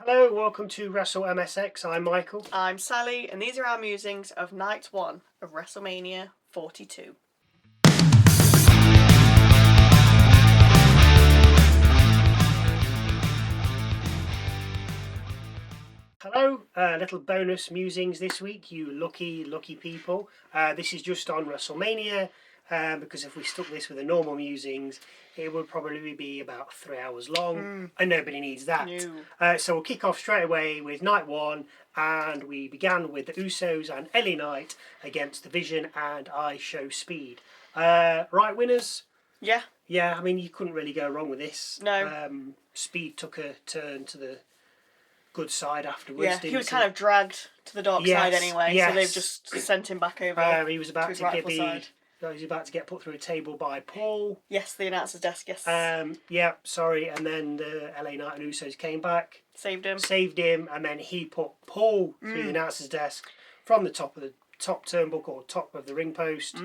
Hello, welcome to Wrestle MSX. I'm Michael. I'm Sally, and these are our musings of Night 1 of WrestleMania 42. Hello, little bonus musings this week, you lucky people. This is just on WrestleMania, because if we stuck this with the normal musings, it would probably be about 3 hours long, and nobody needs that. No. So we'll kick off straight away with Night 1, and we began with the Usos and LA Knight against the Vision and IShowSpeed. Right winners? Yeah. Yeah, I mean, you couldn't really go wrong with this. No. Speed took a turn to the good side afterwards. Yeah, he was kind of dragged to the dark side anyway, so they've just sent him back over. He was about to his to rightful side. He was about to get put through a table by Paul. Yes, the announcer's desk, yes. Yeah, sorry, and then the LA Knight and Usos came back. Saved him, and then he put Paul through the announcer's desk from the top turnbuckle or top of the ring post.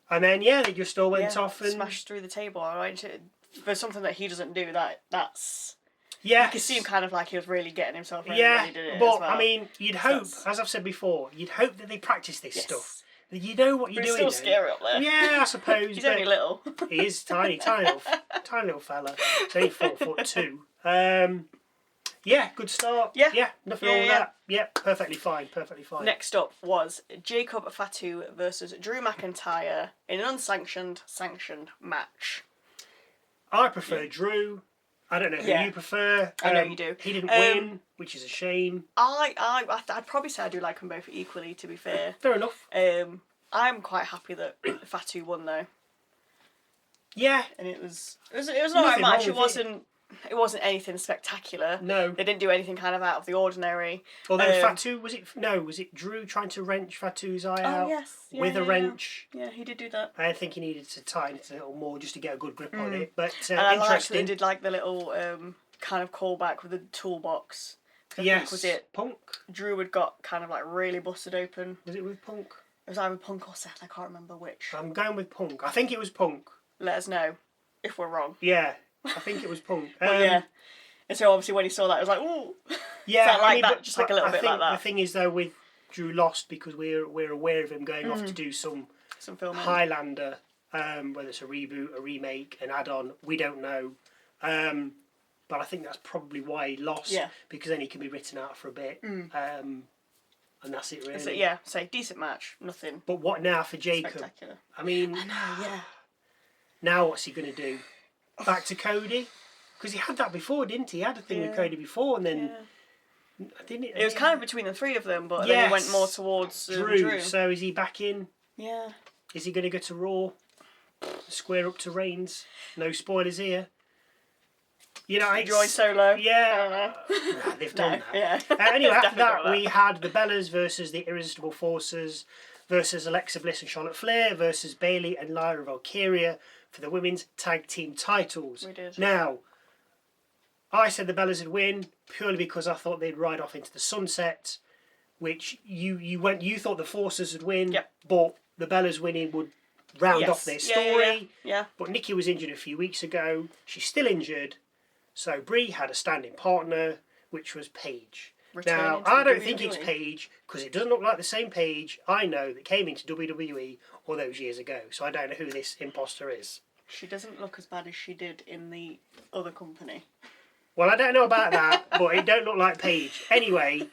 And then, they just all went off and smashed through the table. Right? For something that he doesn't do, that's... Yeah, you could see him kind of like he was really getting himself ready when he did it but as well. I mean, you'd hope, as I've said before, you'd hope that they practice this stuff. That you know what you're doing. He's still scary up there. Yeah, I suppose. He's only little. He is tiny little fella. He's only 4'2". Yeah, good start. Yeah, nothing wrong with that. Yeah, perfectly fine. Next up was Jacob Fatu versus Drew McIntyre in an unsanctioned sanctioned match. I prefer Drew. I don't know who you prefer. I know you do. He didn't win, which is a shame. I'd probably say I do like them both equally, to be fair. Fair enough. I'm quite happy that Fatu won though. Yeah. And it was an alright match. It wasn't anything spectacular. No. They didn't do anything kind of out of the ordinary. Although Fatu, was it Drew trying to wrench Fatu's eye out? Yes. Yeah, with a wrench? Yeah, he did do that. I think he needed to tighten it a little more just to get a good grip on it. But and I liked that they did like the little kind of callback with the toolbox. Yes. Think, was it Punk? Drew had got kind of like really busted open. Was it with Punk? It was either Punk or Seth, I can't remember which. I'm going with Punk. I think it was Punk. Let us know if we're wrong. Yeah, I think it was Punk. And so obviously when he saw that, it was like, ooh. Yeah, just like a little bit like that. The thing is though, with Drew lost because we're aware of him going off to do some filming. Highlander, whether it's a reboot, a remake, an add-on, we don't know. But I think that's probably why he lost. Yeah. Because then he can be written out for a bit. And that's it really. So decent match, nothing. But what now for Jacob? Spectacular. I mean, I know, yeah. Now what's he going to do? Back to Cody? Because he had that before, didn't he? He had a thing with Cody before, and then didn't it? It was kind of between the three of them, but then he went more towards Drew. So is he back in? Yeah. Is he going to go to Raw? Square up to Reigns? No spoilers here. You know, join solo. Yeah, they've done that. Yeah. Anyway, after that, we had the Bellas versus the Irresistible Forces versus Alexa Bliss and Charlotte Flair versus Bayley and Lyra Valkyria for the women's tag team titles. We did. Now, I said the Bellas would win purely because I thought they'd ride off into the sunset, which you thought the Forces would win, but the Bellas winning would round off their story. Yeah. But Nikki was injured a few weeks ago. She's still injured. So Brie had a standing partner, which was Paige. Now, I don't think it's Paige, because it doesn't look like the same Paige I know that came into WWE all those years ago. So I don't know who this imposter is. She doesn't look as bad as she did in the other company. Well, I don't know about that, but it don't look like Paige. Anyway,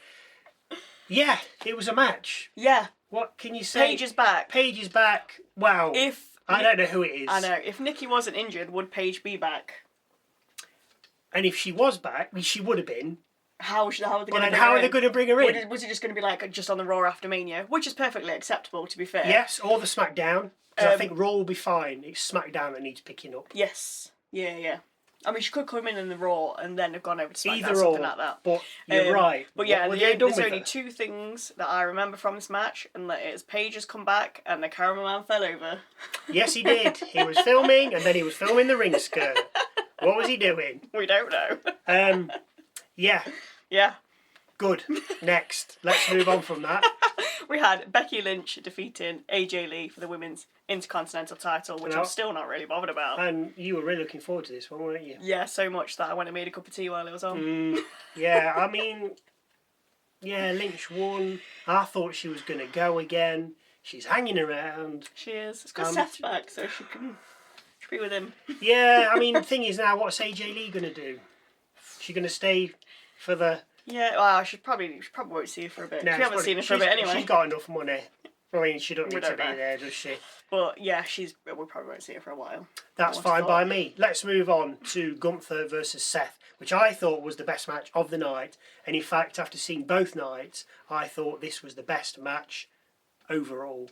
yeah, it was a match. Yeah. What can you say? Paige is back. Paige is back. Wow. I don't know who it is. I know. If Nikki wasn't injured, would Paige be back? And if she was back, she would have been. How are they going to bring her in? How are they going to bring her in? Was it just going to be like just on the Raw after Mania? Which is perfectly acceptable, to be fair. Yes, or the SmackDown. I think Raw will be fine. It's SmackDown that needs picking up. Yes. Yeah. I mean, she could come in the Raw and then have gone over to SmackDown, either something or, like that. But you're right. But yeah, there's only two things that I remember from this match, and that is Paige has come back and the cameraman fell over. Yes, he did. He was filming, and then he was filming the ring skirt. What was he doing? We don't know. Yeah. Yeah. Good. Next. Let's move on from that. We had Becky Lynch defeating AJ Lee for the women's Intercontinental title, which I'm still not really bothered about. And you were really looking forward to this one, weren't you? Yeah, so much that I went and made a cup of tea while it was on. Yeah, I mean, Lynch won. I thought she was going to go again. She's hanging around. She is. It's got Seth back, so she can be with him. Yeah, I mean, the thing is now, what's AJ Lee going to do? She going to stay for the... Yeah, well, she probably won't see her for a bit. No, we haven't seen her for a bit anyway. She's got enough money. I mean, she don't need to be there, does she? But yeah, we probably won't see her for a while. That's fine by me. Let's move on to Gunther versus Seth, which I thought was the best match of the night. And in fact, after seeing both nights, I thought this was the best match overall,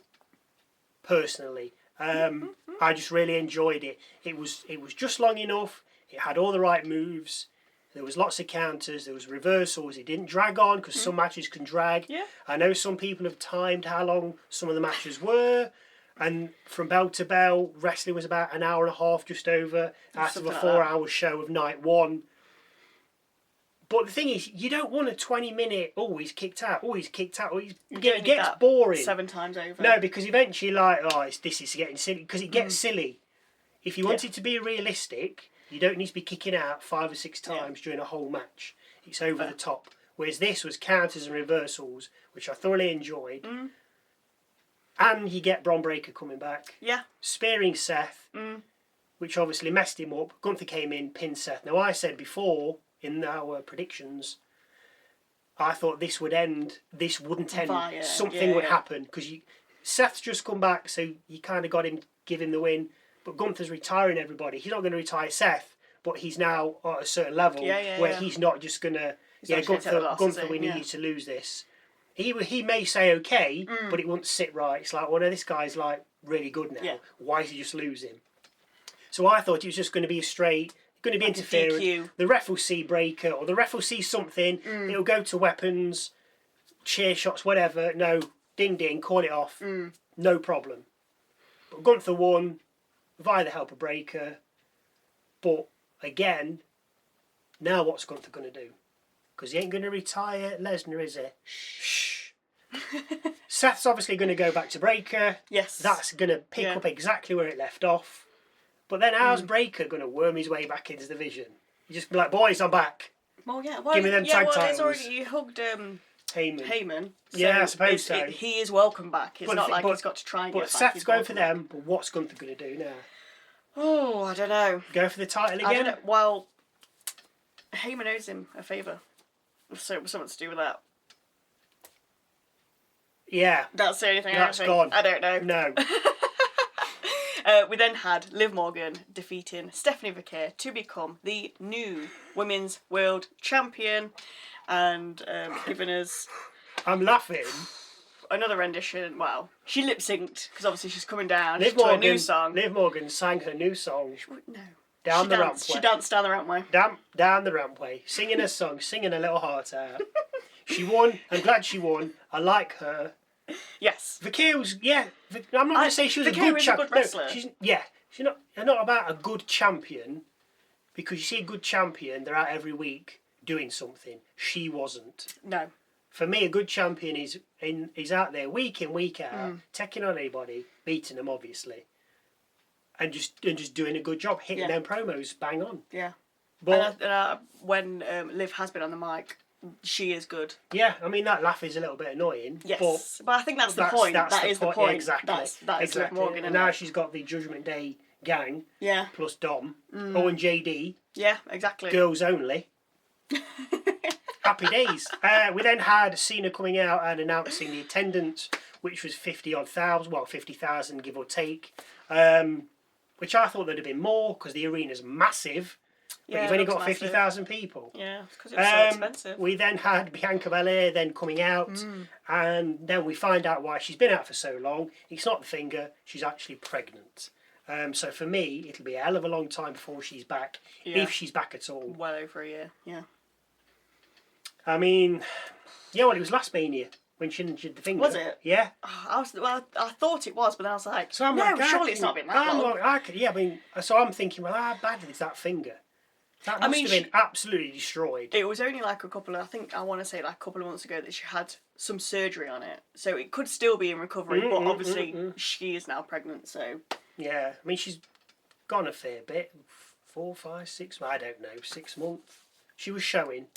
personally. I just really enjoyed it. It was just long enough. It had all the right moves. There was lots of counters. There was reversals. It didn't drag on because some matches can drag. Yeah. I know some people have timed how long some of the matches were. And from bell to bell, wrestling was about an hour and a half, just over, out of a 4-hour show of night one. But the thing is, you don't want a 20-minute, he's kicked out, it gets boring. 7 times over. No, because eventually, this is getting silly, because it gets silly. If you want it to be realistic, you don't need to be kicking out 5 or 6 times during a whole match. It's over the top. Whereas this was counters and reversals, which I thoroughly enjoyed. And you get Bron Breakker coming back. Yeah. Spearing Seth, which obviously messed him up. Gunther came in, pinned Seth. Now, I said before, in our predictions, I thought this wouldn't end. Something would happen. Because Seth's just come back, so you kind of got him, give him the win. But Gunther's retiring everybody. He's not going to retire Seth, but he's now at a certain level where he's not just going to... Gunther, we need you to lose this. He may say okay, but it won't sit right. It's like, well, no, this guy's like really good now. Yeah. Why is he just losing? So I thought it was just going to be going to be interference. The ref will see Breaker, or the ref will see something. It'll go to weapons, chair shots, whatever. No, ding ding, call it off. No problem. But Gunther won via the help of Breaker. But again, now what's Gunther going to do? Because he ain't going to retire Lesnar, is he? Shh. Seth's obviously going to go back to Breaker. Yes. That's going to pick up exactly where it left off. But then how's Breaker going to worm his way back into the division? You just be like, boys, I'm back. Well, yeah. Give me them tag titles. He hugged Heyman. So yeah, I suppose so. He is welcome back. It's not like he's got to try and get back. But Seth's going for them, but what's Gunther going to do now? Oh, I don't know. Go for the title again? I don't know. Well, Heyman owes him a favour. So it was something to do with that. Yeah. That's the only thing That's gone. I don't know. No. We then had Liv Morgan defeating Stephanie Vaquer to become the new Women's World Champion and giving us... I'm laughing. Another rendition. Well, she lip-synced because obviously she's coming down to a new song. Liv Morgan sang her new song. No. Down the rampway. She danced down the rampway. Down the rampway. Singing a song, singing her little heart out. She won. I'm glad she won. I like her. Yes. Vaquer was, I'm not going to say she was a good champion. Wrestler. She's not about a good champion, because you see a good champion, they're out every week doing something. She wasn't. No. For me, a good champion is out there week in, week out, taking on anybody, beating them obviously, and just doing a good job, hitting them promos bang on. Yeah. But when Liv has been on the mic, she is good. Yeah, I mean that laugh is a little bit annoying. Yes, but I think that's the point. That is the point. Yeah, exactly. That is Liv Morgan. And now she's got the Judgment Day gang. Yeah. Plus Dom. Oh, and JD. Yeah, exactly. Girls only. Happy days. We then had Cena coming out and announcing the attendance, which was 50,000, give or take. Which I thought there'd have been more because the arena's massive. But you've only got 50,000 people. Yeah, because it was so expensive. We then had Bianca Belair then coming out, and then we find out why she's been out for so long. It's not the finger; she's actually pregnant. So for me, it'll be a hell of a long time before she's back, if she's back at all. Well over a year, yeah. I mean, it was last Mania when she injured the finger. Was it? Yeah. I thought it was, but then I was like, surely it's not been that long. So I'm thinking, well, how bad is that finger? That must have been absolutely destroyed. It was only like a couple of months ago that she had some surgery on it. So it could still be in recovery, but obviously she is now pregnant, so... Yeah, I mean, she's gone a fair bit. 4, 5, 6, I don't know, 6 months. She was showing.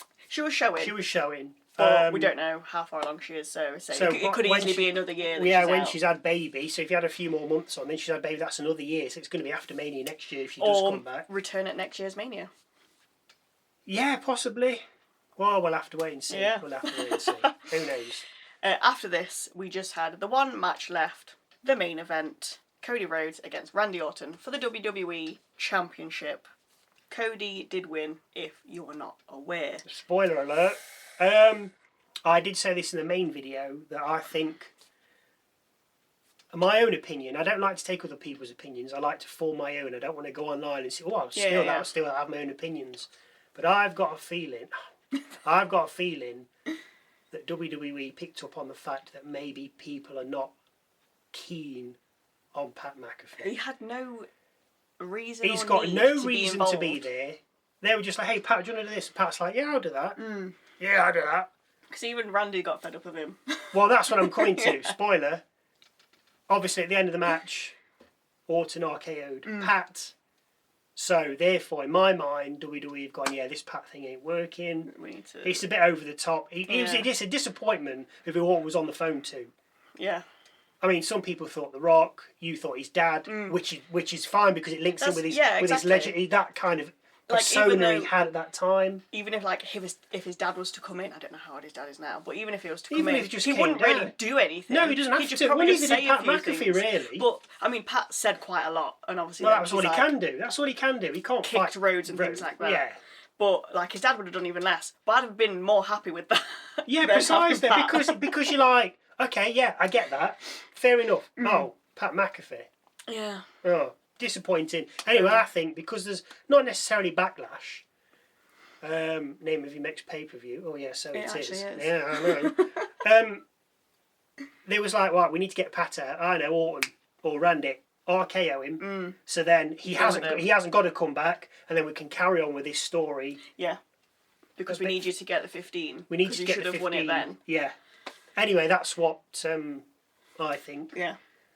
But we don't know how far along she is, so it could easily be another year that when out. she's had baby, so if you had a few more months on, then she's had baby, that's another year, so it's going to be after Mania next year if she does come back. Return at next year's Mania. Yeah, possibly. Well, we'll have to wait and see. Yeah. We'll have to wait and see. Who knows? After this, we just had the one match left, the main event, Cody Rhodes against Randy Orton for the WWE Championship. Cody did win, if you're not aware. Spoiler alert. I did say this in the main video, that I think, my own opinion, I don't like to take other people's opinions, I like to form my own. I don't want to go online and say, I'll still have my own opinions. But I've got a feeling that WWE picked up on the fact that maybe people are not keen on Pat McAfee. He had no reason. He's got no reason to be there. They were just like, hey, Pat, do you want to do this? Pat's like, yeah, I'll do that. Yeah, I'll do that. Because even Randy got fed up of him. Well, that's what I'm coming to. Spoiler. Obviously, at the end of the match, Orton RKO'd Pat. So, therefore, in my mind, WWE have gone, yeah, this Pat thing ain't working. We need to... It's a bit over the top. It was just a disappointment of who Orton was on the phone to. Yeah. I mean, some people thought The Rock, you thought his dad, which is fine because it links in with his legend, that kind of persona he had at that time. Even if his dad was to come in, I don't know how old his dad is now, but even if he was to come in, he wouldn't really do anything. No, he doesn't have to. Well, neither did Pat McAfee, really. But I mean, Pat said quite a lot, and obviously that's all he can do. That's all he can do. He can't kick Rhodes and things like that. Yeah. But his dad would have done even less. But I'd have been more happy with that. Yeah, precisely. Because you're like, okay, yeah, I get that. Fair enough. Oh, Pat McAfee. Yeah. Oh, disappointing. Anyway, I think because there's not necessarily backlash. Name of your next pay-per-view. Oh yeah, so it is. Yeah, I know. There was like, right, we need to get Pat out. I know, Orton or Randy, RKO him. So then he hasn't got to come back, and then we can carry on with this story. Yeah, because we need you to get the 15. We need to get the 15. You should have won it then. Yeah. Anyway, that's what I think. Yeah.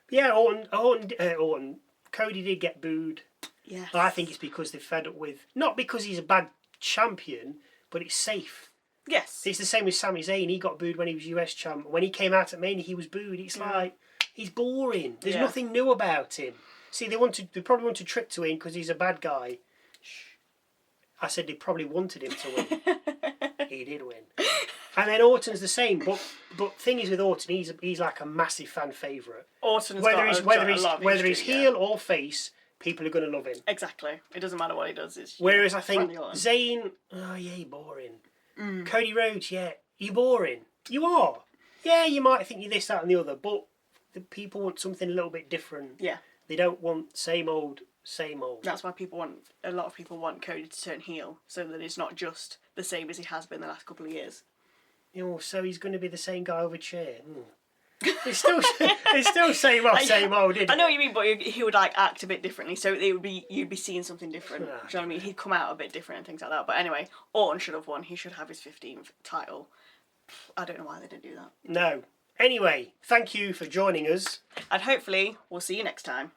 Yeah, Orton. Cody did get booed. Yes. I think it's because they're fed up with, not because he's a bad champion, but it's safe. Yes. It's the same with Sami Zayn. He got booed when he was US champ. When he came out at Mania, he was booed. It's like, he's boring. There's nothing new about him. See, they probably wanted Trick to win because he's a bad guy. I said they probably wanted him to win. He did win. And then Orton's the same, but thing is with Orton, he's like a massive fan favourite. Orton's whether he's heel or face, people are going to love him. Exactly. It doesn't matter what he does. Whereas I think Zayn, you're boring. Cody Rhodes, you're boring. You are. Yeah, you might think you're this, that, and the other, but the people want something a little bit different. Yeah. They don't want same old. That's why a lot of people want Cody to turn heel, so that it's not just the same as he has been the last couple of years. So he's going to be the same guy with a chair. It's still same old, isn't it? I know what you mean, but he would act a bit differently, so you'd be seeing something different. Do you know what I mean? He'd come out a bit different and things like that. But anyway, Orton should have won. He should have his 15th title. I don't know why they didn't do that. No. Anyway, thank you for joining us. And hopefully, we'll see you next time.